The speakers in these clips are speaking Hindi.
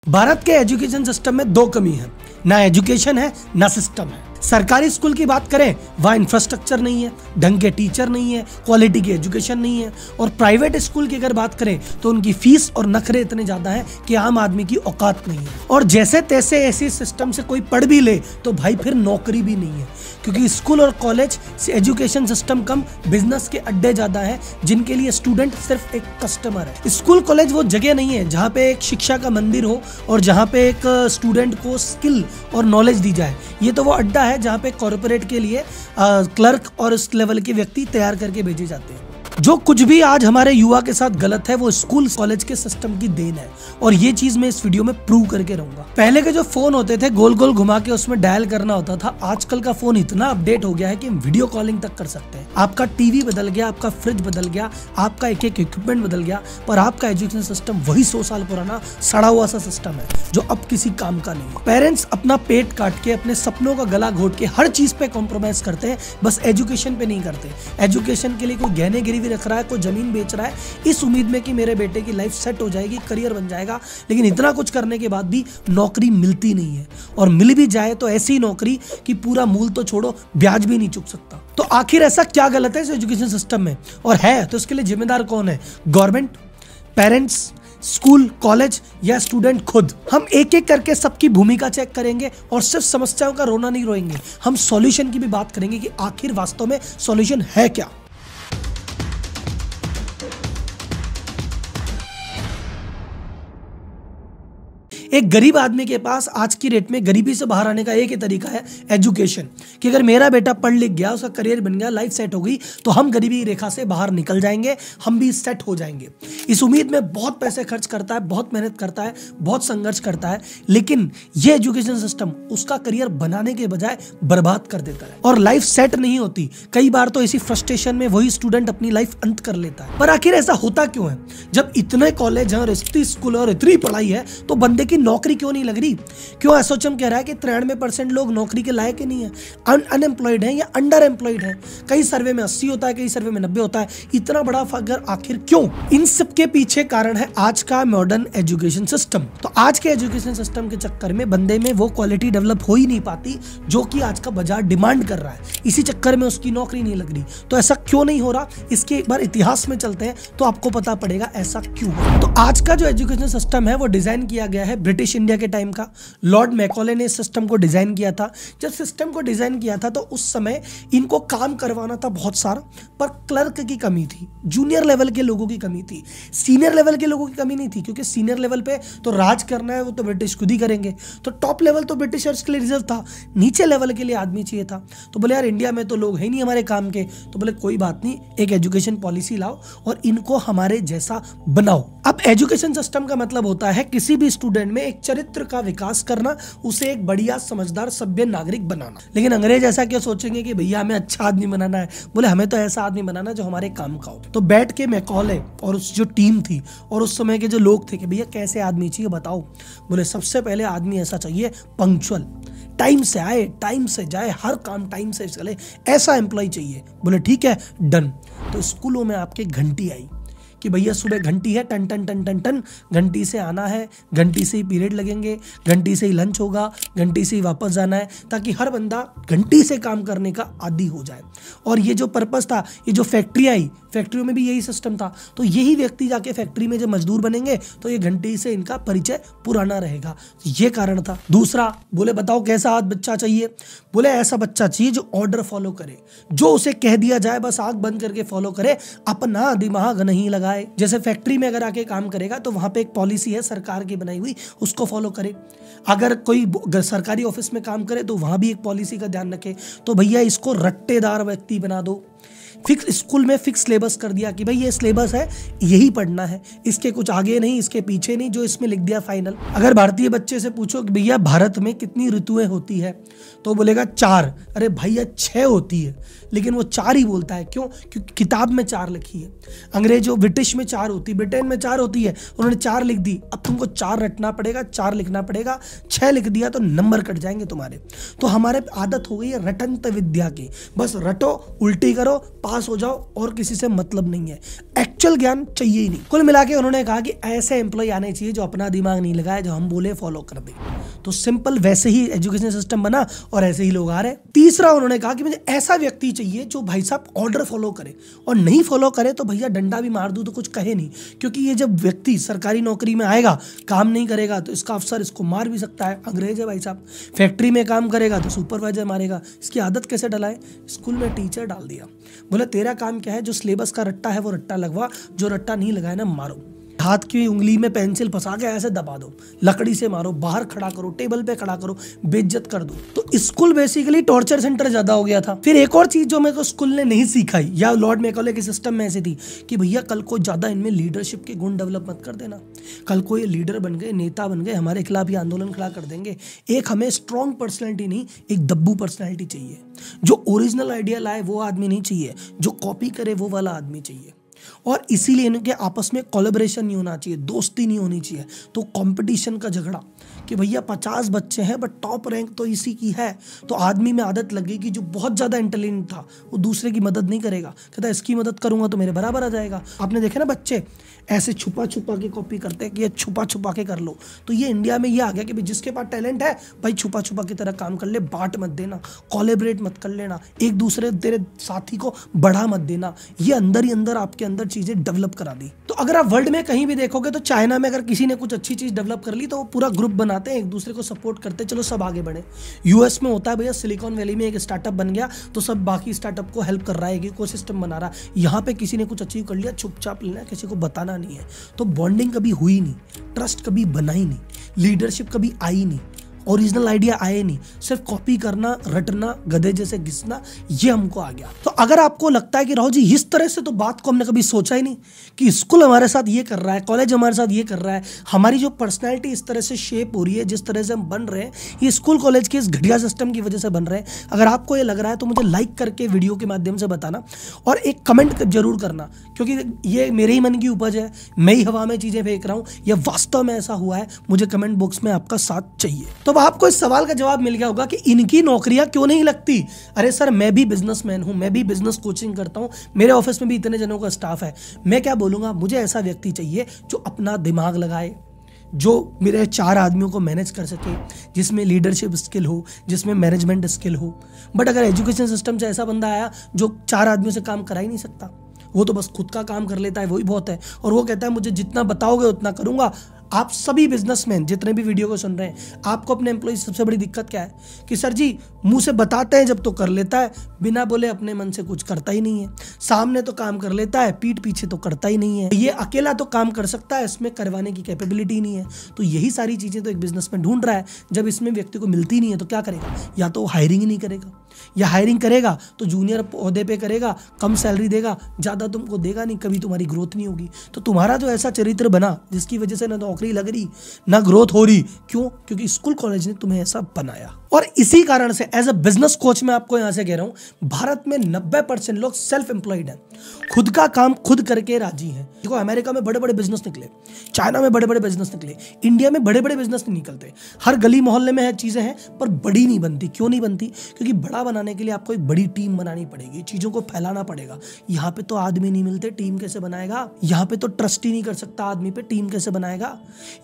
भारत के एजुकेशन सिस्टम में दो कमी है, ना एजुकेशन है ना सिस्टम है। सरकारी स्कूल की बात करें, वहाँ इंफ्रास्ट्रक्चर नहीं है, ढंग के टीचर नहीं है, क्वालिटी की एजुकेशन नहीं है। और प्राइवेट स्कूल की अगर बात करें तो उनकी फीस और नखरे इतने ज्यादा हैं कि आम आदमी की औकात नहीं है। और जैसे तैसे ऐसी सिस्टम से कोई पढ़ भी ले तो भाई फिर नौकरी भी नहीं है, क्योंकि स्कूल और कॉलेज से एजुकेशन सिस्टम कम, बिजनेस के अड्डे ज्यादा है जिनके लिए स्टूडेंट सिर्फ एक कस्टमर है। स्कूल कॉलेज वो जगह नहीं है जहाँ पे एक शिक्षा का मंदिर हो और जहाँ पे एक स्टूडेंट को स्किल और नॉलेज दी जाए। ये तो वो अड्डा है जहाँ पे कॉर्पोरेट के लिए क्लर्क और इस लेवल के व्यक्ति तैयार करके भेजे जाते हैं। जो कुछ भी आज हमारे युवा के साथ गलत है वो स्कूल कॉलेज के सिस्टम की देन है, और ये चीज मैं इस वीडियो में प्रूव करके रहूंगा। पहले के जो फोन होते थे गोल गोल घुमा के उसमें डायल करना होता था, आजकल का फोन इतना अपडेट हो गया है कि हम वीडियो कॉलिंग तक कर सकते हैं। आपका टीवी बदल गया, आपका फ्रिज बदल गया, आपका एक एक इक्विपमेंट बदल गया, पर आपका एजुकेशन सिस्टम वही 100 साल पुराना सड़ा हुआ सा सिस्टम है जो अब किसी काम का नहीं है। पेरेंट्स अपना पेट काट के, अपने सपनों का गला घोट के हर चीज पे कॉम्प्रोमाइज करते हैं, बस एजुकेशन पे नहीं करते। एजुकेशन के लिए कोई गहने गिरवी रख रहा है, कोई जमीन बेच रहा है इस उम्मीद में कि मेरे बेटे की लाइफ सेट हो जाएगी, करियर बन जाएगा। लेकिन इतना कुछ करने के बाद भी नौकरी मिलती नहीं है, और मिल भी जाए तो ऐसी नौकरी कि पूरा मूल तो छोड़ो, ब्याज भी नहीं चुक सकता। तो आखिर ऐसा क्या गलत है इस एजुकेशन सिस्टम में, और है तो इसके लिए जिम्मेदार कौन है? गवर्नमेंट, पेरेंट्स, स्कूल, कॉलेज या स्टूडेंट खुद? हम एक एक करके सबकी भूमिका चेक करेंगे और सिर्फ समस्याओं का रोना नहीं रोएंगे, हम सॉल्यूशन की भी बात करेंगे कि आखिर वास्तव में सॉल्यूशन है क्या। एक गरीब आदमी के पास आज की डेट में गरीबी से बाहर आने का एक ही तरीका है, एजुकेशन। कि अगर मेरा बेटा पढ़ लिख गया, उसका करियर बन गया, लाइफ सेट हो गई, तो हम गरीबी रेखा से बाहर निकल जाएंगे, हम भी सेट हो जाएंगे। इस उम्मीद में बहुत पैसे खर्च करता है, बहुत मेहनत करता है, बहुत संघर्ष करता है, लेकिन ये एजुकेशन सिस्टम उसका करियर बनाने के बजाय बर्बाद कर देता है और लाइफ सेट नहीं होती। कई बार तो इसी फ्रस्ट्रेशन में वही स्टूडेंट अपनी लाइफ अंत कर लेता है। पर आखिर ऐसा होता क्यों है? जब इतने कॉलेज और इतनी स्कूल और इतनी पढ़ाई है तो बंदे की नौकरी क्यों नहीं लग रही? क्यों एसोचम कह रहा है कि 93% लोग नौकरी के लायक ही नहीं है, अनएम्प्लॉयड है या अंडर एम्प्लॉयड है। कई सर्वे में 80 होता है, कई सर्वे में 90 होता है। इतना बड़ा फर्क आखिर क्यों? इन सब के पीछे कारण है आज का मॉडर्न एजुकेशन सिस्टम। तो आज के एजुकेशन सिस्टम के चक्कर में बंदे में वो क्वालिटी डेवलप हो ही नहीं पाती जो कि आज का बाजार डिमांड कर रहा है। इसी चक्कर में उसकी नौकरी नहीं लग रही। तो ऐसा क्यों नहीं हो रहा, इसके एक बार इतिहास में चलते हैं तो आपको पता पड़ेगा ऐसा क्यों है। तो आज का जो एजुकेशन सिस्टम है वो डिजाइन किया गया है ब्रिटिश इंडिया के टाइम का। लॉर्ड मैकॉले ने इस सिस्टम को डिजाइन किया था। जब सिस्टम को डिजाइन किया था तो उस समय इनको काम करवाना था बहुत सारा, पर क्लर्क की कमी थी, जूनियर लेवल के लोगों की कमी थी, सीनियर लेवल के लोगों की कमी नहीं थी, क्योंकि सीनियर लेवल पे तो राज करना है वो तो ब्रिटिश खुद ही करेंगे। तो टॉप लेवल तो ब्रिटिशर्स के लिए रिजर्व था, नीचे लेवल के लिए आदमी चाहिए था। तो बोले यार इंडिया में तो लोग है नहीं हमारे काम के, तो बोले कोई बात नहीं, एक एजुकेशन पॉलिसी लाओ और इनको हमारे जैसा बनाओ। अब एजुकेशन सिस्टम का मतलब होता है किसी भी स्टूडेंट में एक चरित्र का विकास करना, उसे एक बढ़िया समझदार सभ्य नागरिक बनाना। लेकिन अंग्रेज ऐसा क्यों सोचेंगे कि भैया हमें अच्छा आदमी बनाना है? बोले हमें तो ऐसा आदमी बनाना जो हमारे काम का हो। तो बैठ के मैकॉले और उस जो टीम थी और उस समय के जो लोग थे कि भैया कैसे आदमी चाहिए बताओ। बोले सबसे पहले आदमी ऐसा चाहिए पंक्चुअल, टाइम से आए, टाइम से जाए, हर काम टाइम से चले, ऐसा एम्प्लॉय चाहिए। बोले ठीक है, डन। तो स्कूलों में आपके घंटी आई कि भैया सुबह घंटी है, टन टन टन टन टन, घंटी से आना है, घंटी से ही पीरियड लगेंगे, घंटी से ही लंच होगा, घंटी से ही वापस जाना है, ताकि हर बंदा घंटी से काम करने का आदी हो जाए। और ये जो पर्पस था, ये जो फैक्ट्री आई, फैक्ट्रियों में भी यही सिस्टम था। तो यही व्यक्ति जाके फैक्ट्री में जब मजदूर बनेंगे तो ये घंटी से इनका परिचय पुराना रहेगा। ये कारण था। दूसरा, बोले बताओ कैसा आज बच्चा चाहिए? बोले ऐसा बच्चा चाहिए जो ऑर्डर फॉलो करे, जो उसे कह दिया जाए बस आंख बंद करके फॉलो करे, अपना दिमाग नहीं लगाए। जैसे फैक्ट्री में अगर आके काम करेगा तो वहां पे एक पॉलिसी है सरकार की बनाई हुई, उसको फॉलो करे। अगर कोई सरकारी ऑफिस में काम करे तो वहां भी एक पॉलिसी का ध्यान रखे। तो भैया इसको रट्टेदार व्यक्ति बना दो। फिक्स स्कूल में फिक्स सिलेबस कर दिया कि भाई ये सिलेबस है, यही पढ़ना है, इसके कुछ आगे नहीं, इसके पीछे नहीं, जो इसमें लिख दिया फाइनल। अगर भारतीय बच्चे से पूछो कि भैया भारत में कितनी ऋतुएं होती है, तो बोलेगा 4। अरे भैया 6 होती है, लेकिन वो 4 ही बोलता है। क्यों? क्योंकि किताब में 4 लिखी है। अंग्रेजों ब्रिटिश में 4 होती, ब्रिटेन में 4 होती है, उन्होंने 4 लिख दी। अब तुमको 4 रटना पड़ेगा, 4 लिखना पड़ेगा। 6 लिख दिया तो नंबर कट जाएंगे तुम्हारे। तो हमारे आदत हो गई है रटंत विद्या की, बस रटो, उल्टी करो, पास पास हो जाओ और किसी से मतलब नहीं है, एक्चुअल ज्ञान चाहिए ही नहीं। कुल मिला के उन्होंने कहा कि ऐसे एम्प्लॉय आने चाहिए जो अपना दिमाग नहीं लगाए, जो हम बोले फॉलो कर दे। तो सिंपल वैसे ही एजुकेशन सिस्टम बना और ऐसे ही लोग आ रहे। तीसरा उन्होंने कहा कि मुझे ऐसा व्यक्ति चाहिए जो भाई साहब ऑर्डर फॉलो करे, और नहीं फॉलो करे तो भैया डंडा भी मार दूं तो कुछ कहे नहीं, क्योंकि ये जब व्यक्ति सरकारी नौकरी में आएगा, काम नहीं करेगा तो इसका अफसर इसको मार भी सकता है, अंग्रेज है भाई साहब। फैक्ट्री में काम करेगा तो सुपरवाइजर मारेगा, इसकी आदत कैसे डलाए? स्कूल में टीचर डाल दिया, बोले तेरा काम क्या है, जो सिलेबस का रट्टा है वो रट्टा लगवा, जो रट्टा नहीं लगाए ना मारो, हाथ की उंगली में पेंसिल फंसा के ऐसे दबा दो, लकड़ी से मारो, बाहर खड़ा करो, टेबल पे खड़ा करो, बेइज्जत कर दो। तो स्कूल बेसिकली टॉर्चर सेंटर ज्यादा हो गया था। फिर एक और चीज जो मेरे को स्कूल ने नहीं सिखाई, या लॉर्ड मैकॉले के सिस्टम में ऐसी थी कि भैया कल को ज्यादा इनमें लीडरशिप के गुण डेवलप मत कर देना, कल को ये लीडर बन गए, नेता बन गए, हमारे खिलाफ ये आंदोलन खड़ा कर देंगे। एक हमें स्ट्रॉन्ग पर्सनैलिटी नहीं, एक दब्बू पर्सनैलिटी चाहिए, जो ओरिजिनल आइडिया लाए वो आदमी नहीं चाहिए, जो कॉपी करे वो वाला आदमी चाहिए। और इसीलिए इनके आपस में कोलैबोरेशन नहीं होना चाहिए, दोस्ती नहीं होनी चाहिए। तो कंपटीशन का झगड़ा कि भैया 50 बच्चे हैं बट टॉप रैंक तो इसी की है, तो आदमी में आदत लगेगी जो बहुत ज़्यादा इंटेलिजेंट था वो दूसरे की मदद नहीं करेगा, कहता है इसकी मदद करूंगा तो मेरे बराबर आ जाएगा। आपने देखे ना बच्चे ऐसे छुपा छुपा के कॉपी करते हैं कि ये छुपा छुपा के कर लो। तो ये इंडिया में ये आ गया कि भाई जिसके पास टैलेंट है भाई छुपा छुपा की तरह काम कर ले, बांट मत देना, कोलैबोरेट मत कर लेना, एक दूसरे तेरे साथी को बढ़ा मत देना। ये अंदर ही अंदर आपके अंदर चीज़ें डेवलप करा दी। तो अगर आप वर्ल्ड में कहीं भी देखोगे तो चाइना में अगर किसी ने कुछ अच्छी चीज़ डेवलप कर ली तो वो पूरा ग्रुप बनाते हैं, एक दूसरे को सपोर्ट करते हैं, चलो सब आगे बढ़े। यूएस में होता है भैया, सिलिकॉन वैली में एक स्टार्टअप बन गया तो सब बाकी स्टार्टअप को हेल्प कर रहा है, एक इकोसिस्टम बना रहा है। यहाँ पे किसी ने कुछ अचीव कर लिया, चुपचाप लेना, किसी को बताना नहीं है। तो बॉन्डिंग कभी हुई नहीं, ट्रस्ट कभी बना ही नहीं, लीडरशिप कभी आई नहीं, ओरिजिनल आइडिया आए नहीं, सिर्फ कॉपी करना, रटना, गधे जैसे घिसना, ये हमको आ गया। तो अगर आपको लगता है कि राहुल जी इस तरह से तो बात को हमने कभी सोचा ही नहीं कि स्कूल हमारे साथ ये कर रहा है, कॉलेज हमारे साथ ये कर रहा है, हमारी जो पर्सनैलिटी इस तरह से शेप हो रही है, जिस तरह से हम बन रहे हैं, ये स्कूल कॉलेज के इस घटिया सिस्टम की वजह से बन रहे हैं। अगर आपको ये लग रहा है तो मुझे लाइक करके वीडियो के माध्यम से बताना और एक कमेंट जरूर करना, क्योंकि ये मेरे ही मन की उपज है, मैं ही हवा में चीज़ें फेंक रहा हूँ, या वास्तव में ऐसा हुआ है, मुझे कमेंट बॉक्स में आपका साथ चाहिए। तो आपको इस सवाल का जवाब मिल गया होगा कि इनकी नौकरियां क्यों नहीं लगती। अरे सर, मैं भी बिजनेसमैन हूं, मैं भी बिजनेस कोचिंग करता हूं, मेरे ऑफिस में भी इतने जनों का स्टाफ है। मैं क्या बोलूंगा, मुझे ऐसा व्यक्ति चाहिए जो अपना दिमाग लगाए, जो मेरे 4 आदमियों को मैनेज कर सके, जिसमें लीडरशिप स्किल हो, जिसमें मैनेजमेंट स्किल हो। बट अगर एजुकेशन सिस्टम से ऐसा बंदा आया जो 4 आदमियों से काम करा ही नहीं सकता, वो तो बस खुद का काम कर लेता है, वही बहुत है, और वो कहता है मुझे जितना बताओगे उतना करूंगा। आप सभी बिजनेसमैन जितने भी वीडियो को सुन रहे हैं, आपको अपने एम्प्लॉय सबसे बड़ी दिक्कत क्या है कि सर जी मुंह से बताते हैं जब तो कर लेता है, बिना बोले अपने मन से कुछ करता ही नहीं है, सामने तो काम कर लेता है, पीठ पीछे तो करता ही नहीं है, ये अकेला तो काम कर सकता है, इसमें करवाने की कैपेबिलिटी नहीं है। तो यही सारी चीजें तो एक बिजनेसमैन ढूंढ रहा है। जब इसमें व्यक्ति को मिलती नहीं है तो क्या करेगा, या तो हायरिंग ही नहीं करेगा, या हायरिंग करेगा तो जूनियर पौधे पे करेगा, कम सैलरी देगा, ज्यादा तुमको देगा नहीं, कभी तुम्हारी ग्रोथ नहीं होगी। तो तुम्हारा जो ऐसा चरित्र बना जिसकी वजह से ना नौकरी लग रही ना ग्रोथ हो रही, क्यों? क्योंकि स्कूल कॉलेज ने तुम्हें ऐसा बनाया। और इसी कारण से एज अ बिजनेस कोच मैं आपको यहां से कह रहा हूं, भारत में 90% लोग सेल्फ एम्प्लॉयड हैं, खुद का काम खुद करके राजी हैं। देखो, अमेरिका में बड़े बड़े बिजनेस निकले, चाइना में बड़े बड़े बिजनेस निकले, इंडिया में बड़े बड़े बिजनेस नहीं निकलते। हर गली मोहल्ले में है चीजें हैं, पर बड़ी नहीं बनती। क्यों नहीं बनती? क्योंकि बड़ा बनाने के लिए आपको एक बड़ी टीम बनानी पड़ेगी, चीजों को फैलाना पड़ेगा। यहाँ पे तो आदमी नहीं मिलते, टीम कैसे बनाएगा? यहाँ पे तो ट्रस्ट ही नहीं कर सकता आदमी पे, टीम कैसे बनाएगा?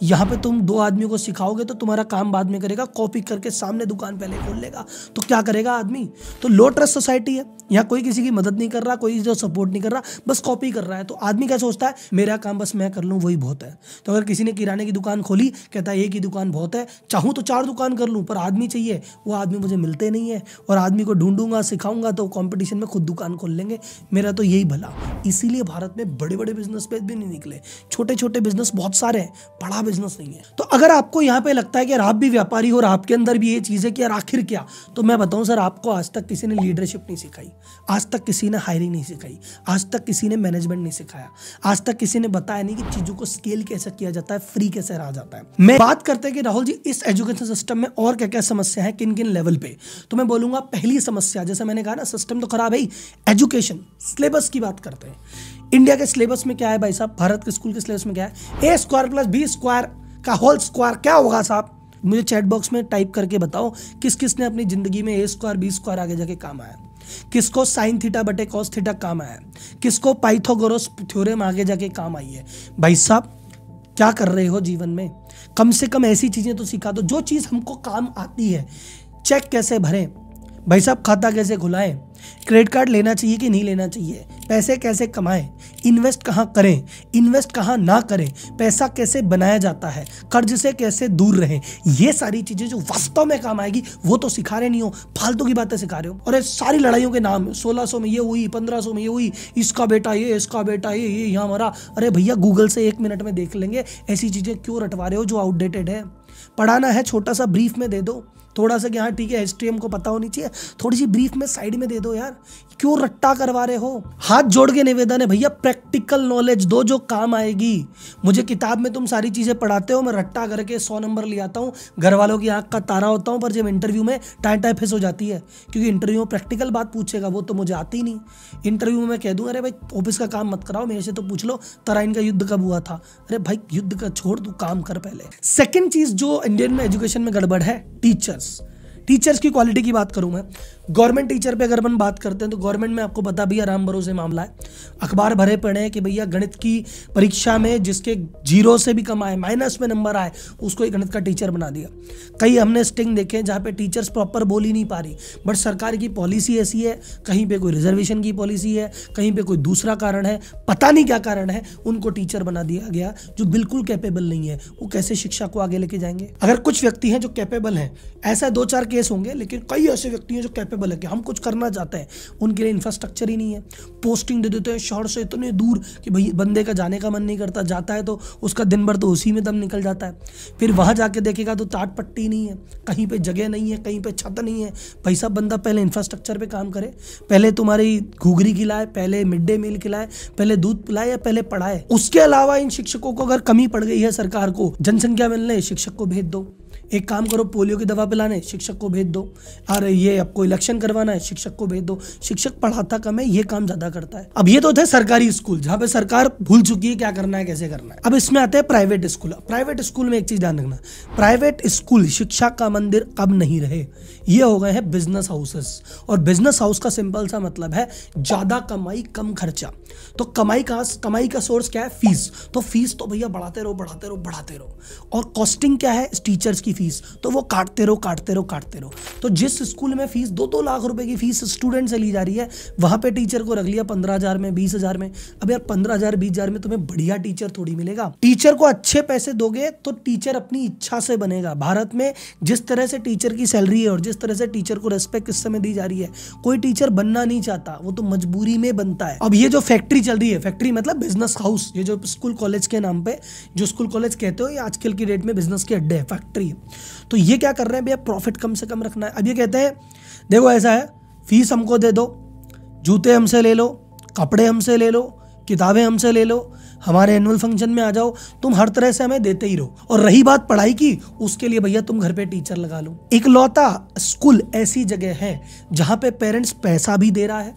यहाँ पे तुम 2 आदमियों को सिखाओगे तो तुम्हारा काम बाद में करेगा, कॉपी करके सामने दुकान पहले खोल लेगा, तो क्या करेगा आदमी? तो लो ट्रस्ट सोसाइटी है, यहाँ कोई किसी की मदद नहीं कर रहा, कोई जो सपोर्ट नहीं कर रहा, बस कॉपी कर रहा है। तो आदमी क्या सोचता है, मेरा काम बस मैं कर लूँ वही बहुत है। तो अगर किसी ने किराने की दुकान खोली, कहता है एक ही दुकान बहुत है, चाहूँ तो 4 दुकान कर लूँ, पर आदमी चाहिए, वो आदमी मुझे मिलते नहीं है, और आदमी को ढूंढूंगा, सिखाऊंगा तो कंपटीशन में खुद दुकान खोल लेंगे। मेरा तो यही भला। इसीलिए भारत में बड़े बड़े बिजनेस पे भी नहीं निकले, छोटे छोटे बिजनेस बहुत सारे हैं, बड़ा बिजनेस नहीं है। तो अगर आपको यहाँ पे लगता है कि आप भी व्यापारी हो और आपके अंदर भी ये चीज़ है कि यार आखिर क्या, तो मैं बताऊं सर, आपको आज तक किसी ने लीडरशिप नहीं सिखाई, आज तक किसी ने हायरिंग नहीं सिखाई, आज तक किसी ने मैनेजमेंट नहीं सिखाया, आज तक किसी ने बताया नहीं कि चीजों को स्केल कैसे किया जाता है, फ्री कैसे रहा जाता है। मैं बात करते हैं कि राहुल जी इस एजुकेशन सिस्टम में और क्या क्या समस्या है, किन किन लेवल पे, तो मैं बोलूंगा पहली समस्या, जैसे मैंने कहा ना सिस्टम तो खराब है, एजुकेशन सिलेबस की बात करते हैं। इंडिया के सिलेबस में क्या है भाई साहब, भारत के स्कूल के सिलेबस में क्या है, a² + b² का होल स्क्वायर क्या होगा साहब? मुझे चैट बॉक्स में टाइप करके बताओ किस किस ने अपनी जिंदगी में a² b² आगे जाके काम आया। किसको साइन थीटा बटे कॉस थीटा काम आया, किसको पाइथागोरस थ्योरम आगे जाके काम आई है। भाई साहब क्या कर रहे हो जीवन में, कम से कम ऐसी चीजें तो सिखा दो जो चीज हमको काम आती है। चेक कैसे भरें भाई साहब, खाता कैसे खुलाएं, क्रेडिट कार्ड लेना चाहिए कि नहीं लेना चाहिए, पैसे कैसे कमाएं, इन्वेस्ट कहाँ करें, इन्वेस्ट कहाँ ना करें, पैसा कैसे बनाया जाता है, कर्ज से कैसे दूर रहें, ये सारी चीजें जो वास्तव में काम आएगी वो तो सिखा रहे नहीं हो, फालतू की बातें सिखा रहे हो। और ये सारी लड़ाइयों के नाम 1600 में ये हुई, 1500 में ये हुई, इसका बेटा ये, इसका बेटा ये यहाँ मरा। अरे भैया गूगल से 1 मिनट में देख लेंगे, ऐसी चीजें क्यों रटवा रहे हो जो आउटडेटेड है। पढ़ाना है छोटा सा ब्रीफ में दे दो, थोड़ा सा कि हाँ ठीक है हिस्ट्री हमको पता होनी चाहिए, थोड़ी सी ब्रीफ में साइड में दे दो यार, क्यों रट्टा करवा रहे हो। हाथ जोड़ के निवेदन है भैया, प्रैक्टिकल नॉलेज दो जो काम आएगी। मुझे किताब में तुम सारी चीजें पढ़ाते हो, मैं रट्टा करके 100 नंबर ले आता हूँ, घर वालों की आंख का तारा होता हूँ, पर जब इंटरव्यू में टाइम फेस हो जाती है, क्योंकि इंटरव्यू में प्रैक्टिकल बात पूछेगा वो तो मुझे आती ही नहीं। इंटरव्यू में मैं कह दूँ अरे भाई ऑफिस का काम मत कराओ, मेरे से तो पूछ लो तराइन का युद्ध कब हुआ था। अरे भाई युद्ध का छोड़, तू काम कर पहले। सेकेंड चीज जो इंडियन में एजुकेशन में गड़बड़ है, टीचर्स की क्वालिटी की बात करूं मैं। गवर्नमेंट टीचर पे अगर अपन बात करते हैं तो गवर्नमेंट में आपको पता भैया राम भरोसे मामला है, अखबार भरे पड़े हैं कि भैया गणित की परीक्षा में जिसके 0 से भी कम आए, माइनस में नंबर आए, उसको एक गणित का टीचर बना दिया। कई हमने स्टिंग देखे जहाँ पे टीचर्स प्रॉपर बोल ही नहीं पा रही, बट सरकार की पॉलिसी ऐसी है, कहीं पे कोई रिजर्वेशन की पॉलिसी है, कहीं पे कोई दूसरा कारण है, पता नहीं क्या कारण है, उनको टीचर बना दिया गया जो बिल्कुल कैपेबल नहीं है। वो कैसे शिक्षा को आगे लेके जाएंगे। अगर कुछ व्यक्ति हैं जो कैपेबल हैं, ऐसा 2-4 केस होंगे, लेकिन कई ऐसे व्यक्ति हैं जो कैपेबल है कि हम कुछ करना चाहते हैं, उनके लिए इंफ्रास्ट्रक्चर ही नहीं है। पोस्टिंग दे देते हैं शहर से इतने दूर कि भाई बंदे का जाने का मन नहीं करता, जाता है तो उसका दिन भर तो उसी में दम निकल जाता है। फिर वहां जाके देखेगा तो टाट पट्टी नहीं है, कहीं पे जगह नहीं है, कहीं पे छत नहीं है। भाई साहब बंदा पहले इंफ्रास्ट्रक्चर पे काम करे, पहले तुम्हारी घुघरी खिलाए, पहले मिड डे मील खिलाए, पहले दूध पिलाए या पहले पढ़ाए। उसके अलावा इन शिक्षकों को अगर कमी पड़ गई है, सरकार को जनसंख्या मिलने, शिक्षक को भेज दो। एक काम करो, पोलियो की दवा पिलाने शिक्षक को भेज दो। अरे ये आपको इलेक्शन करवाना है, शिक्षक को भेज दो। शिक्षक पढ़ाता कम है, ये काम ज्यादा करता है। अब ये तो थे सरकारी स्कूल जहाँ पे सरकार भूल चुकी है क्या करना है, कैसे करना है। अब इसमें आते हैं प्राइवेट स्कूल। प्राइवेट स्कूल में एक चीज ध्यान रखना, प्राइवेट स्कूल शिक्षा का मंदिर अब नहीं रहे, ये हो गए हैं बिजनेस हाउसेस। और बिजनेस हाउस का सिंपल सा मतलब है ज्यादा कमाई कम खर्चा। तो कमाई का सोर्स क्या है, फीस। तो फीस तो भैया बढ़ाते रहो बढ़ाते रहो बढ़ाते रहो। और कॉस्टिंग क्या है, टीचर्स की फीस, तो वो काटते रहो। तो जिस स्कूल में फीस 2-2 लाख रुपए की फीस स्टूडेंट से ली जा रही है, वहां पे टीचर को रख लिया 15,000 में, 20,000 में। अब यार 15,000 20,000 में तुम्हें बढ़िया टीचर थोड़ी मिलेगा। टीचर को अच्छे पैसे दोगे तो टीचर अपनी इच्छा से बनेगा। भारत में जिस तरह से टीचर की सैलरी है और जिस तरह से टीचर को रेस्पेक्ट इस समय दी जा रही है, कोई टीचर बनना नहीं चाहता, वो तो मजबूरी में बनता है। अब ये जो फैक्ट्री चल रही है, फैक्ट्री मतलब बिजनेस हाउस, ये जो स्कूल कॉलेज के नाम पे जो स्कूल कॉलेज कहते हो, ये आजकल की डेट में बिजनेस के अड्डे है, फैक्ट्री। तो ये क्या कर रहे हैं भैया, प्रॉफिट कम से कम रखना है। अब ये कहते हैं देखो ऐसा है, फीस हमको दे दो, जूते हमसे ले लो, कपड़े हमसे ले लो, किताबें हमसे ले लो, हमारे एनुअल फंक्शन में आ जाओ, तुम हर तरह से हमें देते ही रहो। और रही बात पढ़ाई की, उसके लिए भैया तुम घर पे टीचर लगा लो। इकलौता स्कूल ऐसी जगह है जहां पे पेरेंट्स पैसा भी दे रहा है,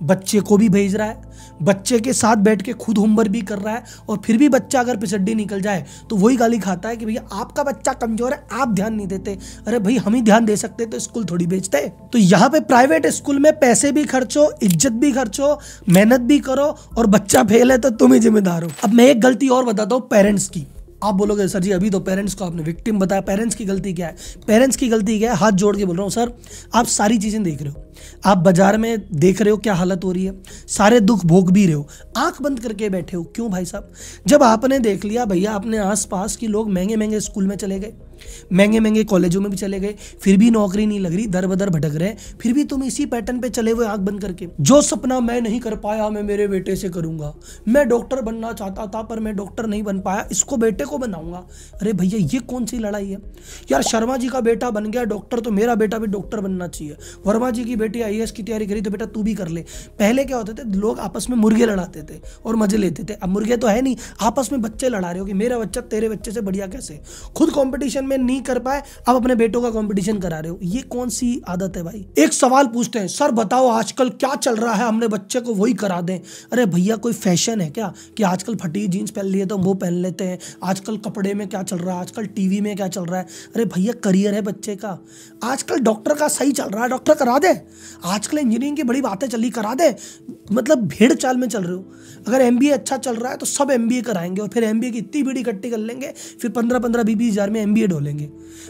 बच्चे को भी भेज रहा है, बच्चे के साथ बैठ के खुद होमवर्क भी कर रहा है, और फिर भी बच्चा अगर पिछड्डी निकल जाए तो वही गाली खाता है कि भैया आपका बच्चा कमजोर है, आप ध्यान नहीं देते। अरे भाई हम ही ध्यान दे सकते तो स्कूल थोड़ी बेचते। तो यहाँ पे प्राइवेट स्कूल में पैसे भी खर्चो, इज्जत भी खर्चो, मेहनत भी करो, और बच्चा फेल है तो तुम ही जिम्मेदार हो। अब मैं एक गलती और बताता हूँ पेरेंट्स की। आप बोलोगे सर जी अभी तो पेरेंट्स को आपने विक्टिम बताया, पेरेंट्स की गलती क्या है? पेरेंट्स की गलती क्या है? हाथ जोड़ के बोल रहा हूँ सर, आप सारी चीजें देख रहे हो, आप बाजार में देख रहे हो क्या हालत हो रही है, सारे दुख भोग भी रहे हो, आंख बंद करके बैठे हो। क्यों भाई साहब? जब आपने देख लिया भैया अपने आसपास की लोग महंगे महंगे स्कूल में चले गए, महंगे महंगे कॉलेजों में भी चले गए, फिर भी नौकरी नहीं लग रही, दर बदर भटक रहे, फिर भी तुम इसी पैटर्न पे चले हुए आंख बंद करके। जो सपना मैं नहीं कर पाया मैं मेरे बेटे से करूंगा, मैं डॉक्टर बनना चाहता था पर मैं डॉक्टर नहीं बन पाया, इसको बेटे को बनाऊंगा। अरे भैया ये कौन सी लड़ाई है यार? शर्मा जी का बेटा बन गया डॉक्टर तो मेरा बेटा भी डॉक्टर बनना चाहिए, वर्मा जी की बेटी IAS की तैयारी करी तो बेटा तू भी कर ले। पहले क्या होते थे, लोग आपस में मुर्गे लड़ाते थे और मजे लेते थे। अब मुर्गे तो है नहीं, आपस में बच्चे लड़ा रहे हो कि मेरा बच्चा तेरे बच्चे से बढ़िया कैसे। खुद कंपटीशन में नहीं कर पाए, अब अपने बेटों का कंपटीशन करा रहे हो। ये कौन सी आदत है भाई? एक सवाल पूछते हैं, सर बताओ आजकल क्या चल रहा है, हमने बच्चे को वही करा दें। अरे भैया कोई फैशन है क्या कि आजकल फटी जीन्स पहन लिए तो वो पहन लेते हैं? आजकल कपड़े में क्या चल रहा है, आजकल टीवी में क्या चल रहा है? अरे भैया करियर है बच्चे का, आजकल डॉक्टर का सही चल रहा है, डॉक्टर करा दे। आजकल इंजीनियरिंग की बड़ी बातें चली, करा दे, मतलब भेड़ चाल में चल रहे हो। अगर एमबीए अच्छा चल रहा है तो सब एमबीए कराएंगे और फिर एमबीए की इतनी बड़ी इकट्ठी कर लेंगे, फिर 15-15, 20-20 हज़ार में एमबीए डोलेंगे।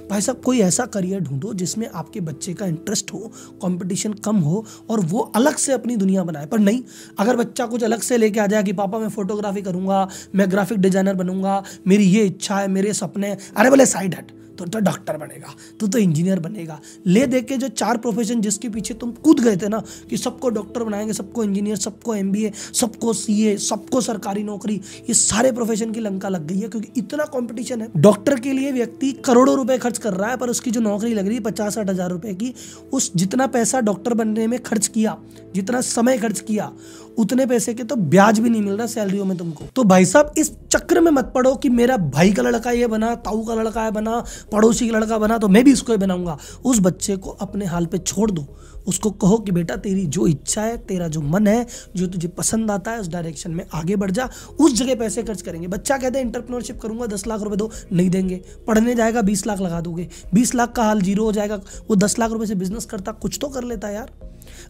भाई साहब कोई ऐसा करियर ढूंढो जिसमें आपके बच्चे का इंटरेस्ट हो, कंपटीशन कम हो और वो अलग से अपनी दुनिया बनाए। पर नहीं, अगर बच्चा कुछ अलग से लेके आ जाए कि पापा मैं फोटोग्राफी करूंगा, मैं ग्राफिक डिजाइनर बनूंगा, मेरी ये इच्छा है, मेरे सपने, अरे बोले साइड हट, तो डॉक्टर बनेगा, तो इंजीनियर बनेगा। ले दे के जो 4 प्रोफेशन जिसके पीछे तुम कूद गए थे ना कि सबको डॉक्टर बनाएंगे, सबको इंजीनियर, सबको एमबीए, सबको सीए, सबको सरकारी नौकरी, ये सारे प्रोफेशन की लंका लग गई है क्योंकि इतना कंपटीशन है। डॉक्टर के लिए व्यक्ति करोड़ों रुपए खर्च कर रहा है, पर उसकी जो नौकरी लग रही है 50-60 हज़ार रुपए की, उस जितना पैसा डॉक्टर बनने में खर्च किया, जितना समय खर्च किया, उतने पैसे के तो ब्याज भी नहीं मिल रहा सैलरियों में तुमको। तो भाई साहब इस चक्र में मत पड़ो कि मेरा भाई का लड़का ये बना, ताऊ का लड़का ये बना, पड़ोसी का लड़का बना तो मैं भी इसको ही बनाऊंगा। उस बच्चे को अपने हाल पे छोड़ दो। उसको कहो कि बेटा तेरी जो इच्छा है, तेरा जो मन है, जो तुझे पसंद आता है, उस डायरेक्शन में आगे बढ़ जा। उस जगह पैसे खर्च करेंगे। बच्चा कहते हैं एंटरप्रेन्योरशिप करूंगा, 10 लाख रुपए दो, नहीं देंगे। पढ़ने जाएगा 20 लाख लगा दोगे, 20 लाख का हाल जीरो हो जाएगा। वो 10 लाख रुपए से बिजनेस करता, कुछ तो कर लेता यार,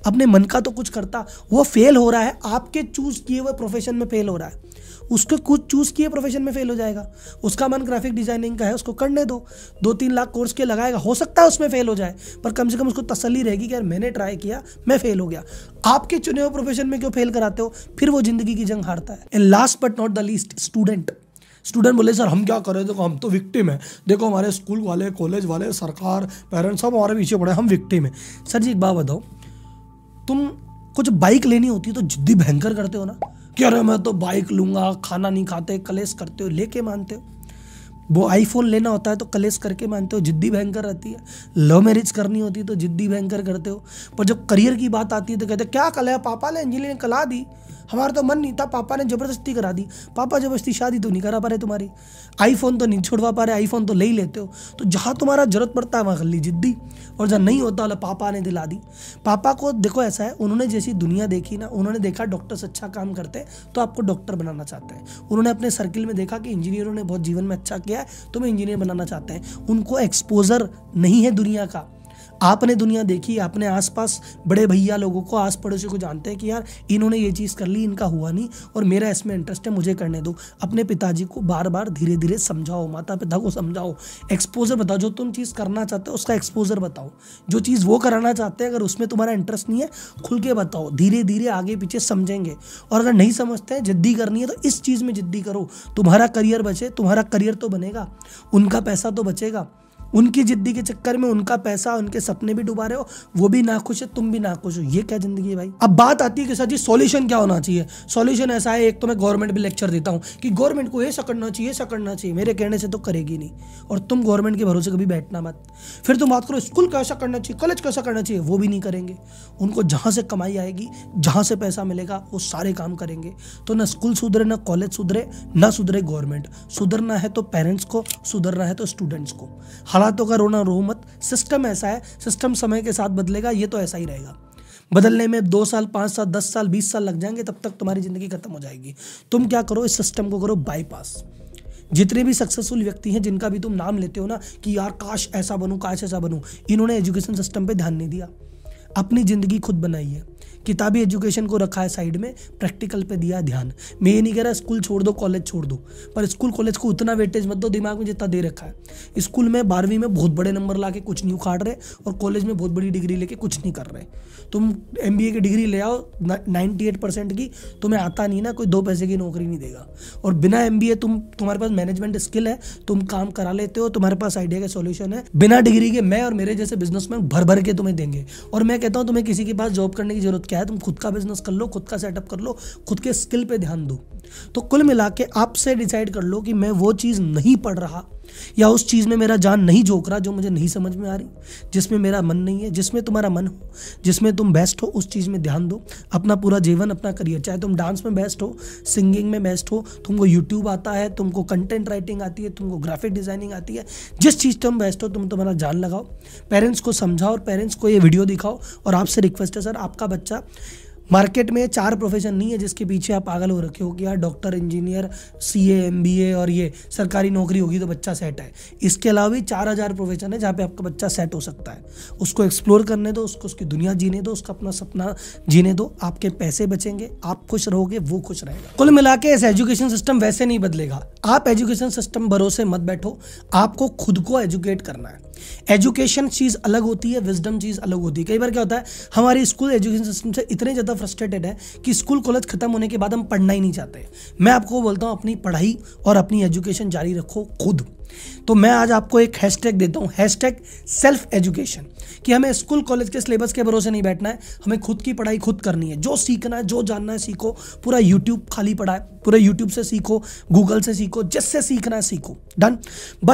अपने मन का तो कुछ करता। वो फेल हो रहा है, आपके चूज किए हुए प्रोफेशन में फेल हो रहा है, उसको कुछ चूज किए प्रोफेशन में फेल हो जाएगा। उसका मन ग्राफिक डिजाइनिंग का है, उसको करने दो, 2-3 लाख कोर्स के लगाएगा, हो सकता है उसमें फेल हो जाए, पर कम से कम उसको तसल्ली रहेगी कि यार मैंने ट्राई किया, मैं फेल हो गया। आपके चुने हुए प्रोफेशन में क्यों फेल कराते हो? फिर वो जिंदगी की जंग हारता है। And last but not the least, student बोले सर हम क्या करें, देखो हम तो विक्टिम है, देखो हमारे स्कूल वाले, कॉलेज वाले, सरकार, पेरेंट्स सब हमारे पीछे पड़े, हम विक्टिम है। सर जी एक बात बताओ, तुम कुछ बाइक लेनी होती है तो जिद्दी भयंकर करते हो ना कि अरे मैं तो बाइक लूंगा, खाना नहीं खाते, कलेश करते हो, लेके मानते हो। वो आईफोन लेना होता है तो कलेश करके मानते हो, जिद्दी भयंकर रहती है। लव मैरिज करनी होती है तो जिद्दी भयंकर करते हो। पर जब करियर की बात आती है तो कहते क्या कल है, पापा ने इंजीनियरिंग करा दी, हमारा तो मन नहीं था, पापा ने जबरदस्ती करा दी। पापा जबरदस्ती शादी तो नहीं करा पा रहे तुम्हारी, आईफोन तो नहीं छुड़वा पा रहे, आईफोन तो ले ही लेते हो। तो जहाँ तुम्हारा जरूरत पड़ता है वहाँ कर ली जिद्दी, और जहाँ नहीं होता वाला पापा ने दिला दी। पापा को देखो ऐसा है, उन्होंने जैसी दुनिया देखी ना, उन्होंने देखा डॉक्टर्स अच्छा काम करते हैं तो आपको डॉक्टर बनाना चाहते हैं। उन्होंने अपने सर्किल में देखा कि इंजीनियरों ने बहुत जीवन में अच्छा किया है तो मैं इंजीनियर बनाना चाहते हैं। उनको एक्सपोजर नहीं है दुनिया का। आपने दुनिया देखी, अपने आसपास बड़े भैया लोगों को, आस पड़ोसी को जानते हैं कि यार इन्होंने ये चीज़ कर ली, इनका हुआ नहीं और मेरा इसमें इंटरेस्ट है, मुझे करने दो। अपने पिताजी को बार बार धीरे धीरे समझाओ, माता पिता को समझाओ, एक्सपोजर बताओ। जो तुम चीज़ करना चाहते हो उसका एक्सपोजर बताओ। जो चीज़ वो कराना चाहते हैं अगर उसमें तुम्हारा इंटरेस्ट नहीं है, खुल के बताओ, धीरे धीरे आगे पीछे समझेंगे। और अगर नहीं समझते हैं, जिद्दी करनी है तो इस चीज़ में जिद्दी करो, तुम्हारा करियर बचे, तुम्हारा करियर तो बनेगा, उनका पैसा तो बचेगा। उनकी जिद्दी के चक्कर में उनका पैसा, उनके सपने भी डुबा रहे हो, वो भी नाखुश है, तुम भी नाखुश हो। ये क्या जिंदगी है भाई? अब बात आती है कि सर जी सॉल्यूशन क्या होना चाहिए। सॉल्यूशन ऐसा है, एक तो मैं गवर्नमेंट भी लेक्चर देता हूँ कि गवर्नमेंट को ऐसा करना चाहिए, ऐसा करना चाहिए, मेरे कहने से तो करेगी नहीं। और तुम गवर्नमेंट के भरोसे कभी बैठना मत। फिर तुम बात करो स्कूल कैसा करना चाहिए, कॉलेज कैसा करना चाहिए, वो भी नहीं करेंगे। उनको जहाँ से कमाई आएगी, जहाँ से पैसा मिलेगा, वो सारे काम करेंगे। तो ना स्कूल सुधरे, ना कॉलेज सुधरे, ना सुधरे गवर्नमेंट। सुधरना है तो पेरेंट्स को, सुधरना है तो स्टूडेंट्स को। हालातों का रोना रो मत, सिस्टम ऐसा है, सिस्टम समय के साथ बदलेगा, ये तो ऐसा ही रहेगा। बदलने में 2 साल, 5 साल, 10 साल, 20 साल लग जाएंगे, तब तक तुम्हारी जिंदगी खत्म हो जाएगी। तुम क्या करो, इस सिस्टम को करो बाईपास। जितने भी सक्सेसफुल व्यक्ति हैं जिनका भी तुम नाम लेते हो ना कि यार काश ऐसा बनूं, काश ऐसा बनूं, इन्होंने एजुकेशन सिस्टम पे ध्यान नहीं दिया, अपनी जिंदगी खुद बनाई है। किताबी एजुकेशन को रखा है साइड में, प्रैक्टिकल पे दिया ध्यान। मैं ये नहीं कह रहा स्कूल छोड़ दो, कॉलेज छोड़ दो, पर स्कूल कॉलेज को उतना वेटेज मत दो दिमाग में जितना दे रखा है। स्कूल में 12वीं में बहुत बड़े नंबर लाके कुछ नहीं उखाड़ रहे और कॉलेज में बहुत बड़ी डिग्री लेके कुछ नहीं कर रहे। तुम MBA की डिग्री ले आओ 98% की, तुम्हें आता नहीं ना, कोई 2 पैसे की नौकरी नहीं देगा। और बिना MBA तुम्हारे पास मैनेजमेंट स्किल है, तुम काम करा लेते हो, तुम्हारे पास आइडिया का सॉल्यूशन है, बिना डिग्री के मैं और मेरे जैसे बिजनेसमैन भर भर के तुम्हें देंगे। और मैं कहता हूँ तुम्हें किसी के पास जॉब करने की जरूरत क्या है, तुम खुद का बिजनेस कर लो, खुद का सेटअप कर लो, खुद के स्किल पे ध्यान दो। तो कुल मिला के आपसे डिसाइड कर लो कि मैं वो चीज़ नहीं पढ़ रहा या उस चीज़ में मेरा जान नहीं झोंक रहा जो मुझे नहीं समझ में आ रही, जिसमें मेरा मन नहीं है। जिसमें तुम्हारा मन हो, जिसमें तुम बेस्ट हो, उस चीज़ में ध्यान दो। अपना पूरा जीवन, अपना करियर, चाहे तुम डांस में बेस्ट हो, सिंगिंग में बेस्ट हो, तुमको यूट्यूब आता है, तुमको कंटेंट राइटिंग आती है, तुमको ग्राफिक डिजाइनिंग आती है, जिस चीज़ तुम बेस्ट हो तुम तुम्हारा जान लगाओ। पेरेंट्स को समझाओ और पेरेंट्स को ये वीडियो दिखाओ। और आपसे रिक्वेस्ट है सर, आपका बच्चा मार्केट में 4 प्रोफेशन नहीं है जिसके पीछे आप पागल हो रखे हो कि यार डॉक्टर, इंजीनियर, सीए, एमबीए और ये सरकारी नौकरी होगी तो बच्चा सेट है। इसके अलावा भी 4000 प्रोफेशन है जहाँ पे आपका बच्चा सेट हो सकता है। उसको एक्सप्लोर करने दो, उसको उसकी दुनिया जीने दो, उसका अपना सपना जीने दो। आपके पैसे बचेंगे, आप खुश रहोगे, वो खुश रहेगा। कुल मिला के इस एजुकेशन सिस्टम वैसे नहीं बदलेगा। आप एजुकेशन सिस्टम भरोसे मत बैठो, आपको खुद को एजुकेट करना है। एजुकेशन चीज़ अलग होती है, विजडम चीज़ अलग होती है। कई बार क्या होता है, हमारी स्कूल एजुकेशन सिस्टम से इतने ज़्यादा फ्रस्ट्रेटेड है कि स्कूल कॉलेज खत्म होने के बाद हम पढ़ना ही नहीं चाहते। मैं आपको बोलता हूँ अपनी पढ़ाई और अपनी एजुकेशन जारी रखो खुद। तो मैं आज आपको एक हैशटैग देता हूँ, हैशटैग सेल्फ एजुकेशन, कि हमें स्कूल कॉलेज के सिलेबस के भरोसे नहीं बैठना है, हमें खुद की पढ़ाई खुद करनी है। जो सीखना है, जो जानना है सीखो। पूरा यूट्यूब खाली पड़ा है, पूरा यूट्यूब से सीखो, गूगल से सीखो, जिससे सीखना है सीखो। डन।